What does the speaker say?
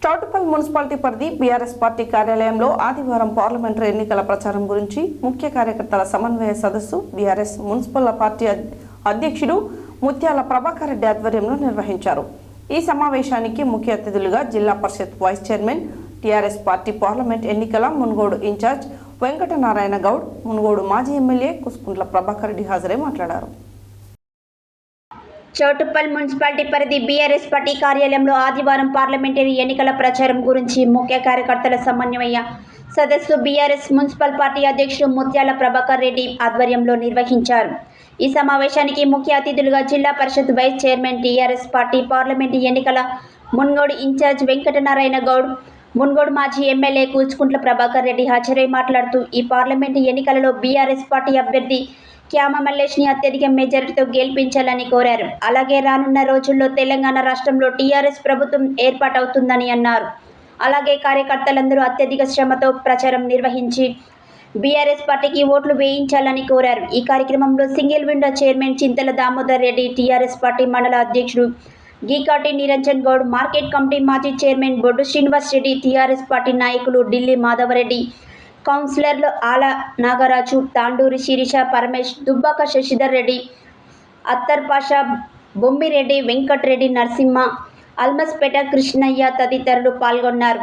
Choutuppal municipality పరిధి BRS party కార్యాలయంలో ఆదివారం పార్లమెంటరీ ఎన్నికల ప్రచారం గురించి ముఖ్య కార్యకర్తల సమన్వయ సదస్సు బీఆర్ఎస్ మున్సిపల్ పార్టీ అధ్యక్షుడు ముత్యాల ప్రభాకర్ రెడ్డి ఆధ్వర్యంలో నిర్వహించారు. ఈ సమావేశానికి ముఖ్య అతిథులుగా జిల్లా Parishad vice chairman, TRS party parliament ఎన్నికల మున్గోడు ఇన్ఛార్జ్ వెంకటనారాయణ గౌడ్, మున్గోడు మాజీ ఎమ్మెల్యే కుసుకుంట్ల ప్రభాకర్ రెడ్డి హాజరై మాట్లాడారు. చౌటుప్పల్ మున్సిపాలిటీ పరిధి బీఆర్ఎస్ పార్టీ కార్యాలయంలో ఆదివారం పార్లమెంటరీ ఎన్నికల ప్రచారం గురించి ముఖ్య కార్యకర్తల సమన్వయ సదస్సు బీఆర్ఎస్ మున్సిపల్ పార్టీ అధ్యక్షుడు ముత్యాల ప్రభాకర్ రెడ్డి ఆధ్వర్యంలో నిర్వహించారు. ఈ సమావేశానికి ముఖ్య అతిథులుగా జిల్లా Parishad vice chairman, TRS party parliament ఎన్నికల మున్గోడు ఇన్ఛార్జ్ వెంకటనారాయణ గౌడ్, మున్గోడు మాజీ ఎమ్మెల్యే కుసుకుంట్ల ప్రభాకర్ రెడ్డి హాజరై మాట్లాడుతూ ఈ పార్లమెంటు ఎన్నికలలో బీఆర్ఎస్ పార్టీ అభ్యర్థి క్యామ మల్లేష్ని అత్యధిక మెజారిటీతో గెలిపించాలని కోరారు. అలాగే రానున్న రోజుల్లో తెలంగాణ రాష్ట్రంలో టీఆర్ఎస్ ప్రభుత్వం ఏర్పాటవుతుందని అన్నారు. అలాగే కార్యకర్తలందరూ అత్యధిక శ్రమతో ప్రచారం నిర్వహించి బీఆర్ఎస్ పార్టీకి ఓట్లు వేయించాలని కోరారు. ఈ కార్యక్రమంలో సింగిల్ విండో చైర్మన్ చింతల దామోదర్ రెడ్డి, టీఆర్ఎస్ పార్టీ మండల అధ్యక్షుడు గీకాటి నిరంజన్ గౌడ్, మార్కెట్ కమిటీ మాజీ చైర్మన్ బొడ్డు శ్రీనివాస్ రెడ్డి, టీఆర్ఎస్ పార్టీ నాయకులు ఢిల్లీ మాధవరెడ్డి, కౌన్సిలర్లు ఆల నాగరాజు, తాండూరి శిరీష, పరమేష్, దుబ్బాక శశిధర్ రెడ్డి, అత్తర్ పాషా, బొమ్మిరెడ్డి, వెంకట్రెడ్డి, నరసింహ, అల్మస్పేట కృష్ణయ్య తదితరులు పాల్గొన్నారు.